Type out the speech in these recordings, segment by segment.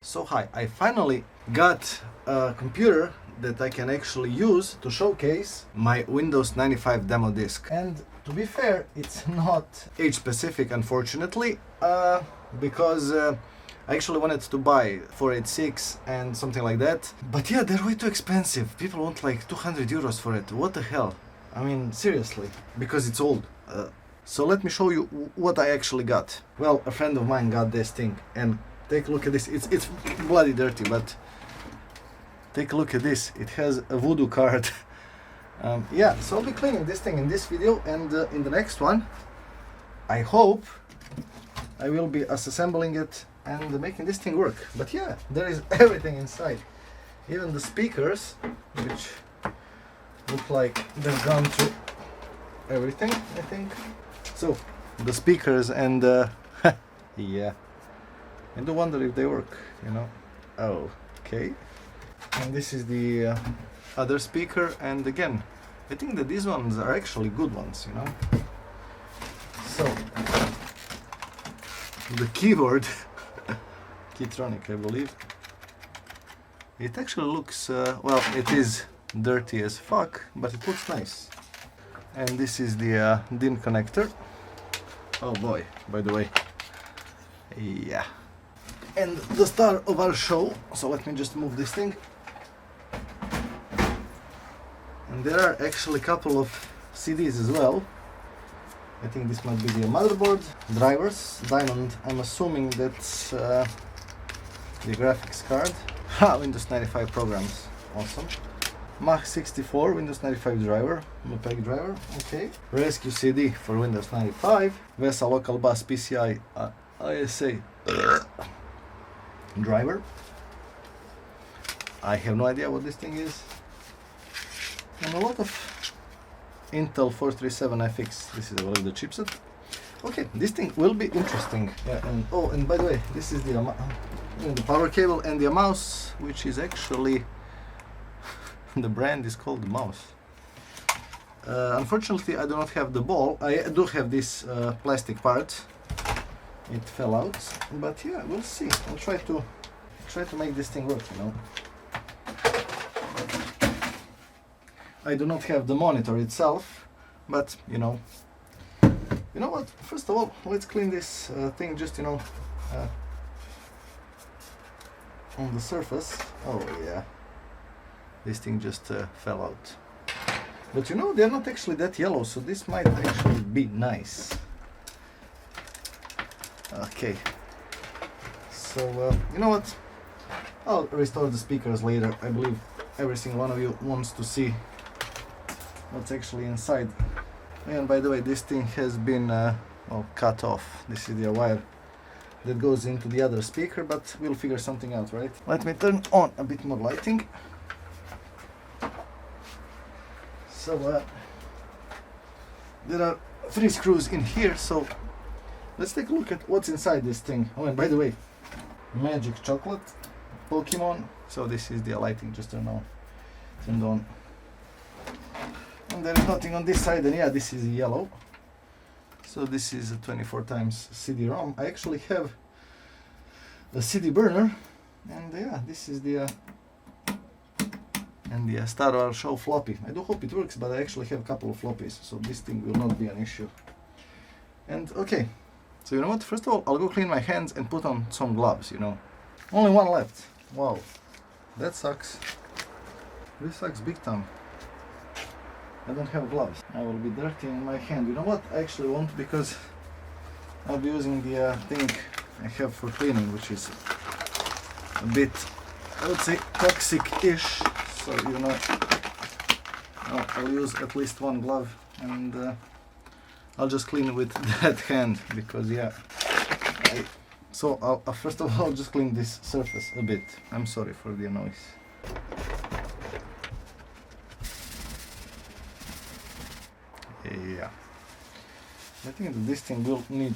So hi, I finally got a computer that I can actually use to showcase my Windows 95 demo disk. And to be fair, it's not age specific, unfortunately, because I actually wanted to buy 486 and something like that. But yeah, they're way too expensive. People want like 200 euros for it. What the hell? I mean, seriously, because it's old. So let me show you what I actually got. Well, a friend of mine got this thing, and take a look at this. It's bloody dirty, but take a look at this. It has a voodoo card. Yeah, so I'll be cleaning this thing in this video, and in the next one, I hope I will be assembling it and making this thing work. But yeah, there is everything inside. Even the speakers, which look like they've gone through everything, I think. So, the speakers and yeah. I do wonder if they work, you know. Oh, okay. And this is the other speaker, and again, I think that these ones are actually good ones, you know. So, the keyboard, Keytronic, I believe. It actually looks, well, it is dirty as fuck, but it looks nice. And this is the DIN connector. Oh boy, by the way. Yeah. And the star of our show, so let me just move this thing. And there are actually a couple of CDs as well. I think this might be the motherboard, drivers, diamond, I'm assuming that's the graphics card. Ha, Windows 95 programs, awesome. Mach 64 Windows 95 driver, MPEG driver, okay. Rescue CD for Windows 95, VESA local bus PCI ISA driver. I have no idea what this thing is. And a lot of Intel 437FX. This is, I believe, the chipset. Okay, this thing will be interesting. Yeah, and oh, and by the way, this is the power cable and the mouse, which is actually the brand is called the mouse. Unfortunately, I do not have the ball. I do have this plastic part. It fell out, but yeah, we'll see. I'll try to make this thing work, you know. I do not have the monitor itself, but you know what? First of all, let's clean this thing, just on the surface. Oh yeah, this thing just fell out. But you know, they're not actually that yellow, so this might actually be nice. Okay, so you know what? I'll restore the speakers later. I believe every single one of you wants to see what's actually inside. And by the way, this thing has been well, cut off. This is the wire that goes into the other speaker, but we'll figure something out, right? Let me turn on a bit more lighting. So there are 3 screws in here, so let's take a look at what's inside this thing. Oh, and by the way, magic chocolate, Pokemon. So this is the lighting, just turned on. And there is nothing on this side, and yeah, this is yellow. So this is a 24 times CD-ROM. I actually have a CD burner, and yeah, this is the Star Wars show floppy. I do hope it works, but I actually have a couple of floppies, so this thing will not be an issue. And okay, so you know what? First of all, I'll go clean my hands and put on some gloves. You know, only one left. Wow, that sucks. This sucks big time. I don't have gloves. I will be dirty in my hand. You know what? I actually won't, because I'll be using the thing I have for cleaning, which is a bit, I would say, toxic-ish. So, you know, I'll use at least one glove, and I'll just clean with that hand, because yeah. So I'll first of all just clean this surface a bit. I'm sorry for the noise. Yeah, I think that this thing will need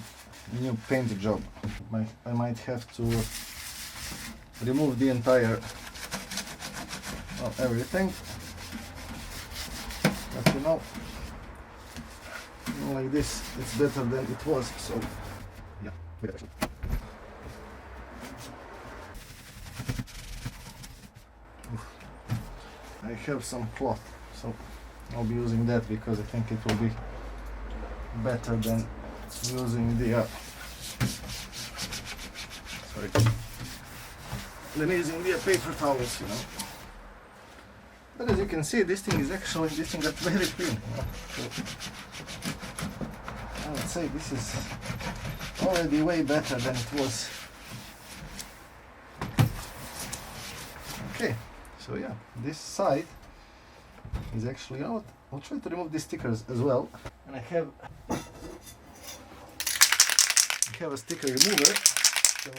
a new paint job. I might have to remove the entire, well, everything. But you know, like this, it's better than it was. So yeah, wait actually. have some cloth, so I'll be using that because I think it will be better than using the paper towels, you know. But as you can see, this thing got very clean. You know? So I would say this is already way better than it was. Okay, so yeah, this side is actually out. I'll try to remove these stickers as well. And I have a sticker remover. So,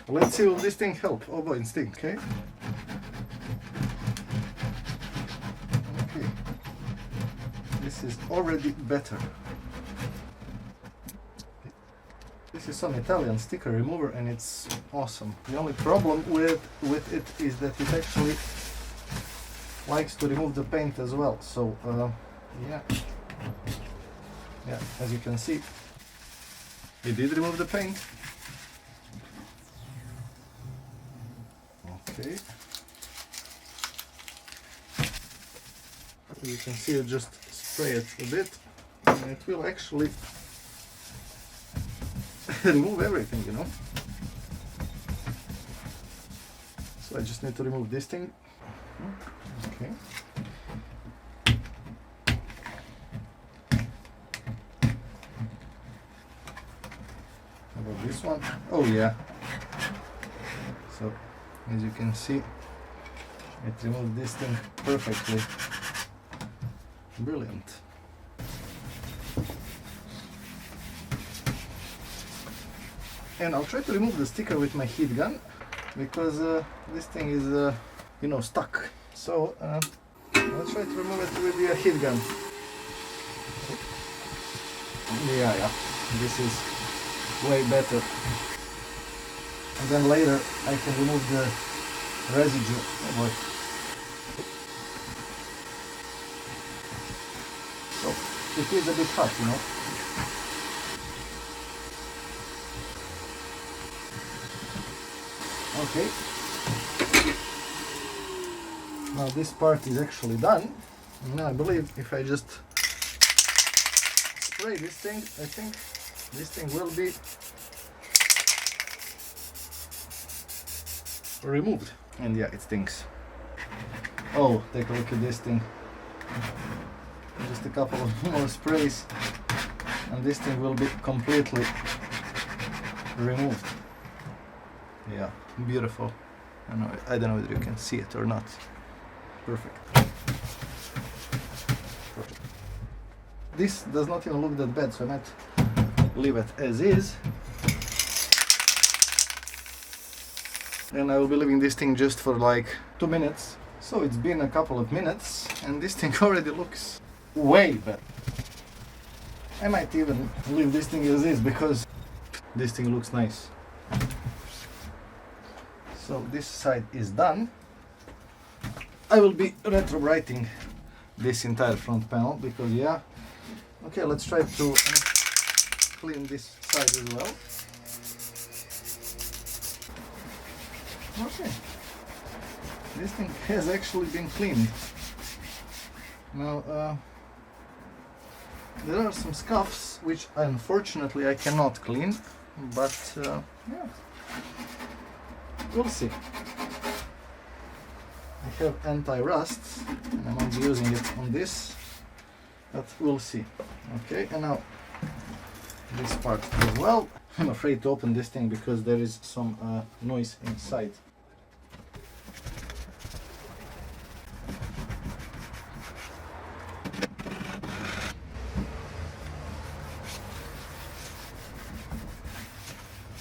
let's see will this thing help. Oh boy, it's thing, okay? Okay. This is already better. This is some Italian sticker remover and it's awesome. The only problem with it is that it actually likes to remove the paint as well. So yeah, as you can see, it did remove the paint. Okay. As you can see, you just spray it a bit and it will actually remove everything, you know. So I just need to remove this thing. Okay. How about this one? Oh yeah. So as you can see, it removed this thing perfectly. Brilliant. And I'll try to remove the sticker with my heat gun because this thing is, you know, stuck. So let's try to remove it with the heat gun. Yeah, this is way better. And then later I can remove the residue. Oh boy. So it is a bit hot, you know. Okay. Now this part is actually done. Now I believe if I just spray this thing, I think this thing will be removed. And yeah, it stinks. Oh, take a look at this thing. Just a couple of more sprays and this thing will be completely removed. Yeah, beautiful. I don't know whether you can see it or not. Perfect. This does not even look that bad, so I might leave it as is. And I will be leaving this thing just for like 2 minutes. So it's been a couple of minutes and this thing already looks way better. I might even leave this thing as is because this thing looks nice. So this side is done. I will be retro-brighting this entire front panel because yeah. Okay, let's try to clean this side as well. Okay, this thing has actually been cleaned. Now there are some scuffs which unfortunately I cannot clean, but yeah, we'll see. I have anti-rust and I might be using it on this, but we'll see. Okay, and now this part as well. I'm afraid to open this thing because there is some noise inside.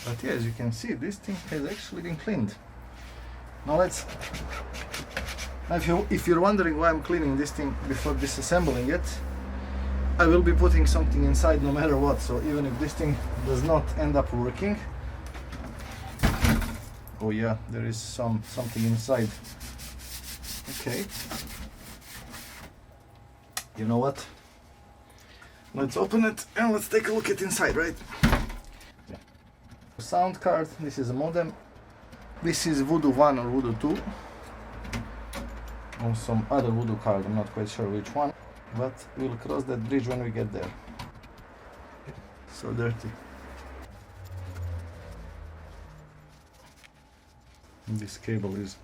But yeah, as you can see, this thing has actually been cleaned. Now if you're wondering why I'm cleaning this thing before disassembling it, I will be putting something inside no matter what, so even if this thing does not end up working. Oh yeah, there is something inside. Okay. You know what? Let's open it and let's take a look at inside, right? Sound card, this is a modem. This is Voodoo 1 or Voodoo 2. Or some other Voodoo card, I'm not quite sure which one. But we'll cross that bridge when we get there. So dirty. This cable is...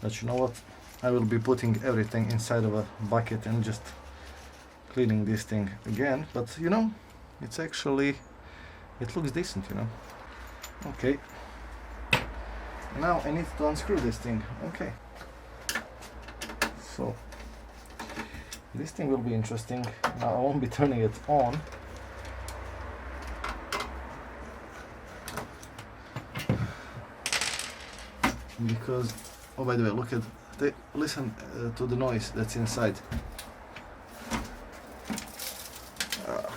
But you know what? I will be putting everything inside of a bucket and just cleaning this thing again. But you know, it's actually... It looks decent, you know. Okay. Now I need to unscrew this thing. Okay. So this thing will be interesting. Now I won't be turning it on. Because, oh, by the way, look at, listen to the noise that's inside.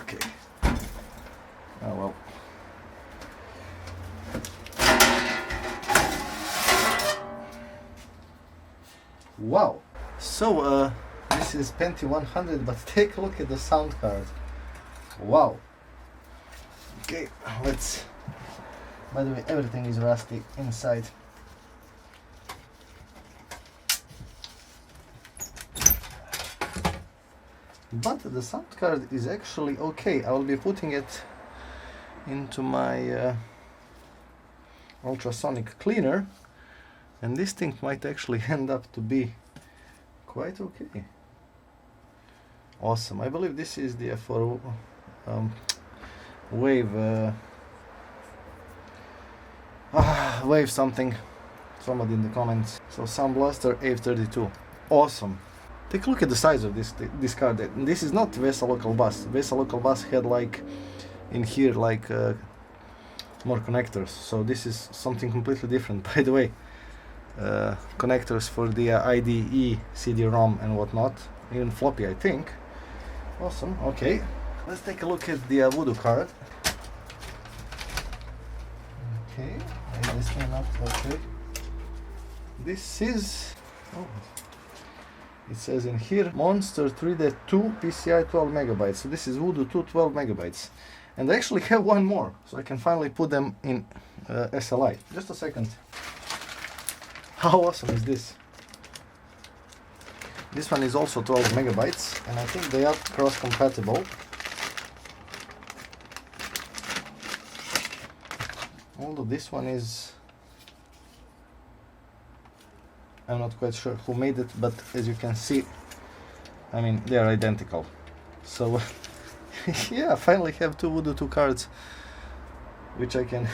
Okay. Oh well. Wow. So this is Pentium 100, but take a look at the sound card. Wow. Okay, let's... By the way, everything is rusty inside. But the sound card is actually okay. I will be putting it into my ultrasonic cleaner, and this thing might actually end up to be quite okay. Awesome. I believe this is the for wave wave something. Somebody in the comments. So Sound Blaster AF32. Awesome. Take a look at the size of this card. This is not VESA local bus. VESA local bus had like in here like more connectors. So this is something completely different. By the way, connectors for the IDE, CD-ROM and whatnot. Even floppy, I think. Awesome. Okay, let's take a look at the Voodoo card. Okay, this came up. Okay, this is. Oh. It says in here Monster 3D2 PCI 12 megabytes. So this is Voodoo 2 12 megabytes. And I actually have one more, so I can finally put them in SLI. Just a second. How awesome is this? This one is also 12 megabytes, and I think they are cross-compatible. Although this one is... I'm not quite sure who made it, but as you can see, I mean, they are identical. So, yeah, I finally have two Voodoo 2 cards, which I can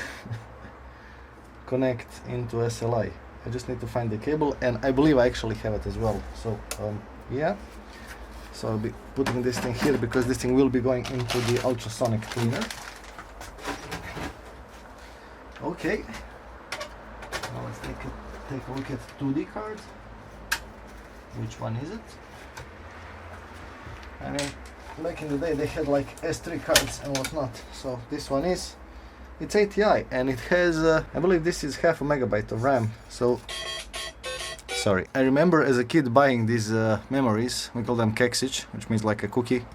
connect into SLI. I just need to find the cable, and I believe I actually have it as well. So, yeah. So I'll be putting this thing here, because this thing will be going into the ultrasonic cleaner. Okay. Now let's take a look at 2D card. Which one is it? I mean, back in the day they had like S3 cards and whatnot. So this one is, it's ATI, and it has, I believe this is half a megabyte of RAM. So, sorry. I remember as a kid buying these memories. We call them keksich, which means like a cookie,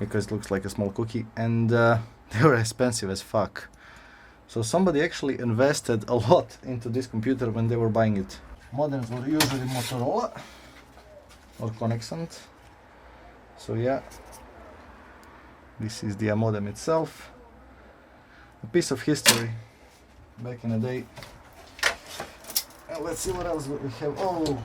because it looks like a small cookie, and they were expensive as fuck. So somebody actually invested a lot into this computer when they were buying it. Modems were usually Motorola or Connexant. So yeah, this is the modem itself. A piece of history back in the day. And let's see what else we have. Oh,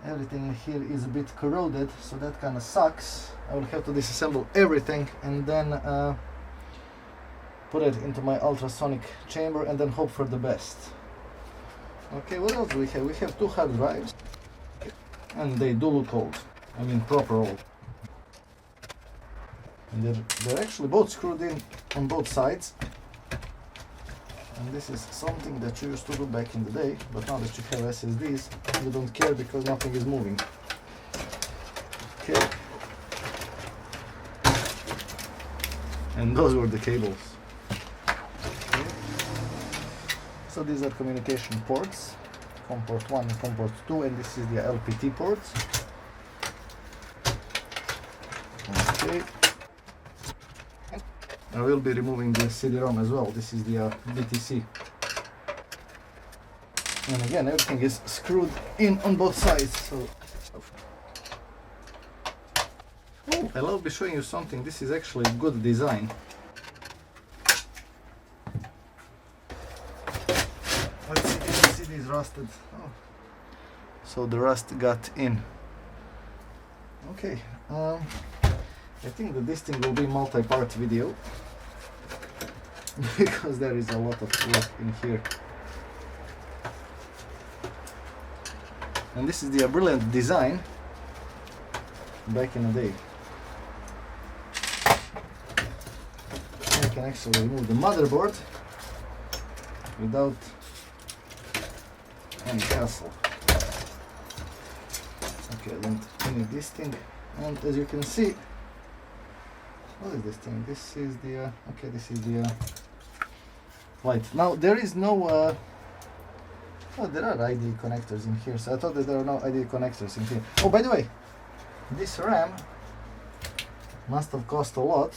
everything here is a bit corroded, so that kind of sucks. I will have to disassemble everything and then put it into my ultrasonic chamber and then hope for the best. Okay, what else do we have? We have two hard drives, and they do look old. I mean, proper old. And they're actually both screwed in on both sides. And this is something that you used to do back in the day, but now that you have SSDs, you don't care because nothing is moving. Okay. And those were the cables. So these are communication ports, COM port 1 and COM port 2, and this is the LPT ports. Okay. I will be removing the CD-ROM as well. This is the BTC. And again, everything is screwed in on both sides. So, oh, I'll be showing you something. This is actually good design. Let's see if the CD is rusted. Oh. So the rust got in. Okay. I think that this thing will be multi-part video because there is a lot of work in here. And this is the brilliant design back in the day. I can actually remove the motherboard without any hassle. Okay, then finish this thing, and as you can see, what is this thing? This is the okay. This is the light. Now there is no. Oh, there are ID connectors in here, so I thought that there were no ID connectors in here. Oh, by the way, this RAM must have cost a lot.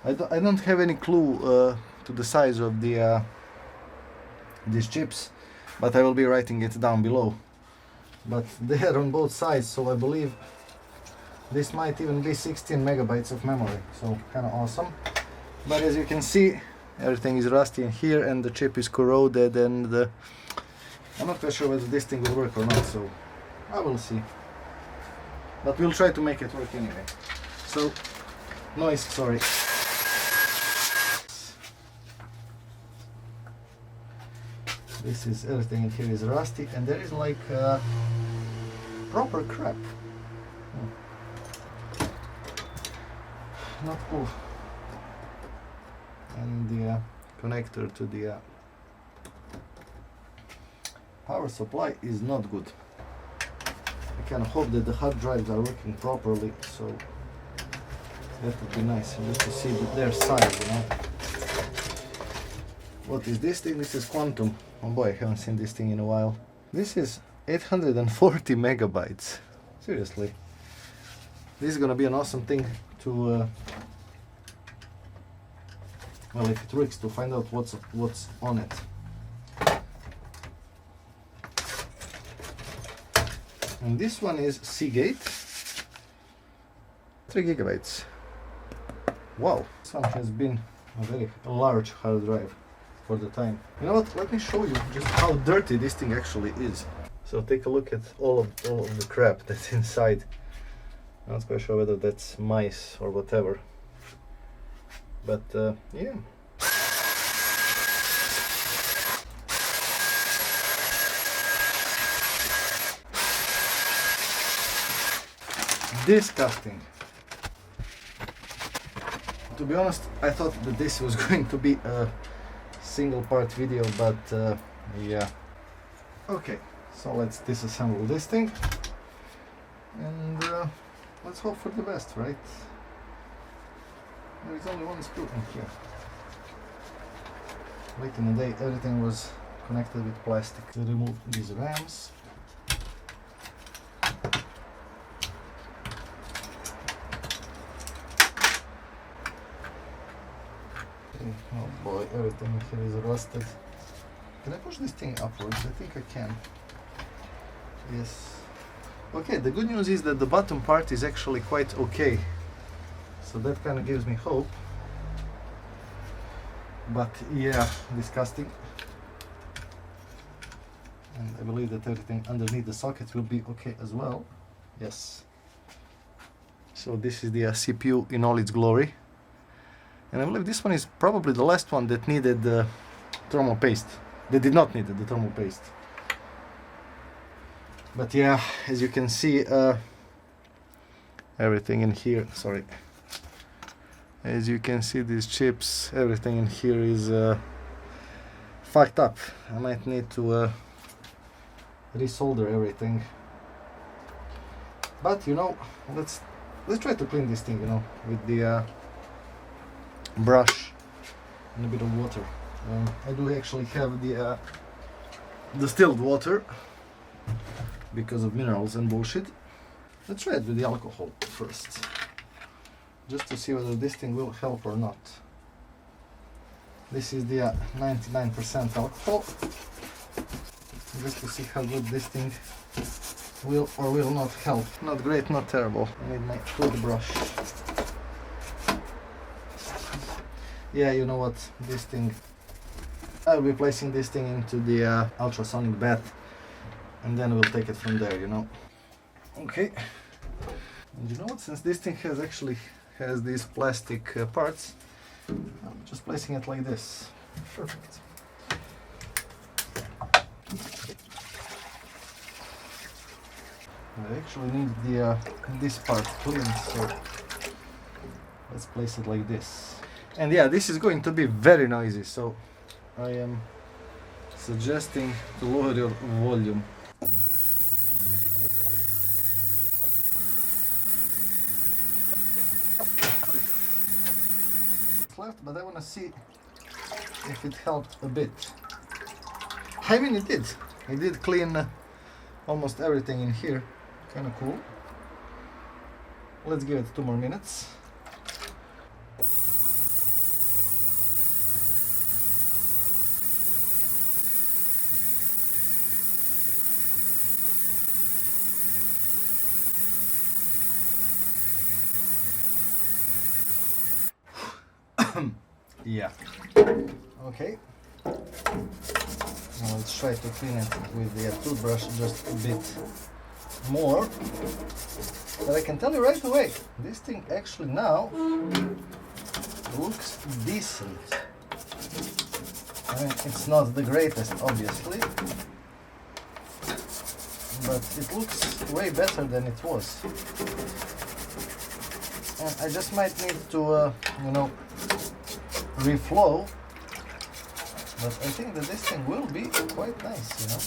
I don't have any clue to the size of the these chips, but I will be writing it down below. But they are on both sides, so I believe this might even be 16 megabytes of memory, so kind of awesome. But as you can see, everything is rusty in here and the chip is corroded, and I'm not quite sure whether this thing will work or not, so I will see. But we'll try to make it work anyway. So, noise, sorry. This is, everything in here is rusty, and there is like proper crap. Not cool. And the connector to the power supply is not good. I kind of hope that the hard drives are working properly, so that would be nice just to see their size, you know. What is this thing? This is Quantum. Oh boy, I haven't seen this thing in a while. This is 840 megabytes. Seriously. This is gonna be an awesome thing to well, if it works, to find out what's on it. And this one is Seagate, 3 gigabytes. Wow, this one has been a very large hard drive for the time. You know what? Let me show you just how dirty this thing actually is. So take a look at all of the crap that's inside. I'm not quite sure whether that's mice or whatever. But yeah. Disgusting. To be honest, I thought that this was going to be a single part video, but yeah. Okay, so let's disassemble this thing and let's hope for the best, right? There is only one screw in here. Back in the day, everything was connected with plastic. To remove these RAMs. Okay. Oh boy, everything here is rusted. Can I push this thing upwards? I think I can. Yes. Okay, the good news is that the bottom part is actually quite okay. So that kind of gives me hope. But yeah, disgusting. And I believe that everything underneath the socket will be okay as well. Yes. So this is the CPU in all its glory. And I believe this one is probably the last one that needed the thermal paste. They did not need the thermal paste. But yeah, as you can see, everything in here, sorry. As you can see, these chips, everything in here is fucked up. I might need to resolder everything. But you know, let's try to clean this thing, you know, with the brush and a bit of water. I do actually have the distilled water because of minerals and bullshit. Let's try it with the alcohol first. just to see whether this thing will help or not. This is the 99% alcohol, just to see how good this thing will or will not help. Not great, not terrible. I need my toothbrush. Yeah, you know what, this thing, I'll be placing this thing into the ultrasonic bath, and then we'll take it from there, you know. Okay, and you know what, since this thing has these plastic parts, I'm just placing it like this. Perfect. I actually need this part cleaned, so let's place it like this. And yeah, this is going to be very noisy, so I am suggesting to lower your volume. It's left, but I want to see if it helped a bit. I mean, it did. It did clean almost everything in here. Kind of cool. Let's give it 2 more minutes. Yeah. Okay. Now let's try to clean it with the toothbrush just a bit more. But I can tell you right away, this thing actually now looks decent. I mean, it's not the greatest, obviously, but it looks way better than it was. And I just might need to, you know, reflow, but I think that this thing will be quite nice, you know.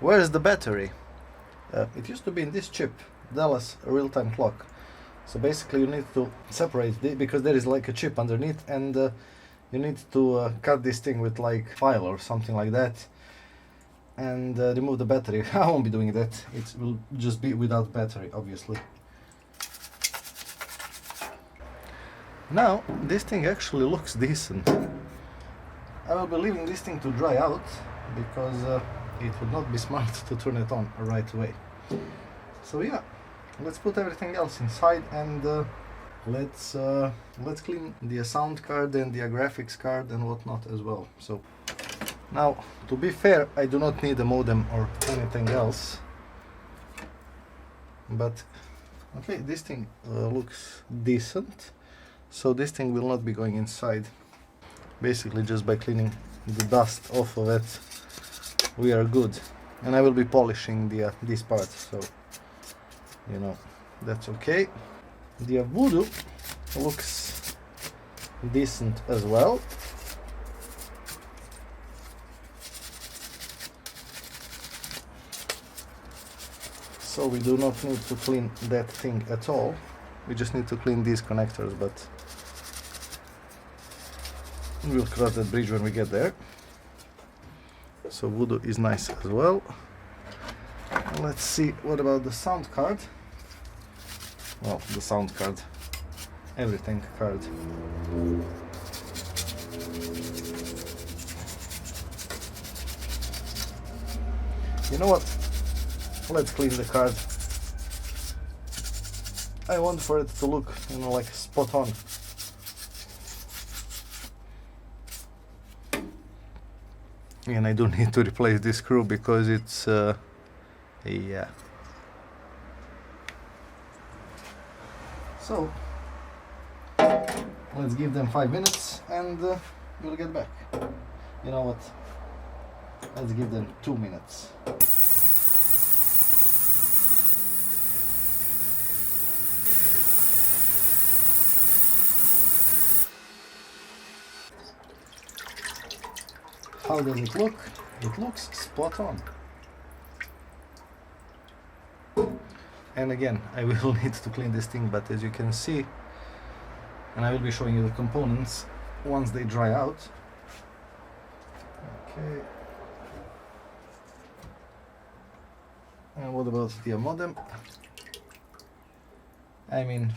Where is the battery? It used to be in this chip, Dallas real-time clock. So basically you need to separate it because there is like a chip underneath, and you need to cut this thing with like file or something like that, and remove the battery. I won't be doing that. It will just be without battery, obviously. Now this thing actually looks decent. I will be leaving this thing to dry out because it would not be smart to turn it on right away. So yeah, let's put everything else inside, and let's clean the sound card and the graphics card and whatnot as well. So now, to be fair, I do not need a modem or anything else, but okay, this thing looks decent. So this thing will not be going inside. Basically, just by cleaning the dust off of it, we are good. And I will be polishing these parts, so you know, that's okay. The BUUUUT looks decent as well. So we do not need to clean that thing at all. We just need to clean these connectors, but we'll cross that bridge when we get there. So BUUUUT is nice as well. Let's see, what about the sound card? Well, the sound card, everything card. You know what? Let's clean the card. I want for it to look, you know, like spot on. And I do need to replace this screw because it's yeah. So let's give them 5 minutes and we'll get back. You know what? Let's give them 2 minutes. How does it look? It looks spot on. And again, I will need to clean this thing, but as you can see, and I will be showing you the components once they dry out. Okay. And what about the modem? I mean,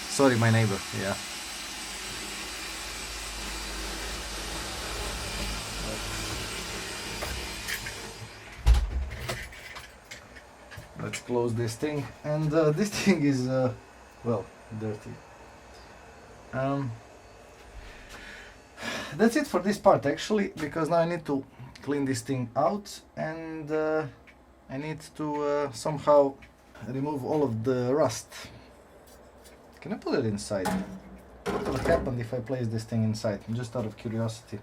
sorry, my neighbor. Yeah. Let's close this thing. And this thing is, well, dirty. That's it for this part actually, because now I need to clean this thing out, and I need to somehow remove all of the rust. Can I put it inside? What would happen if I place this thing inside? Just out of curiosity.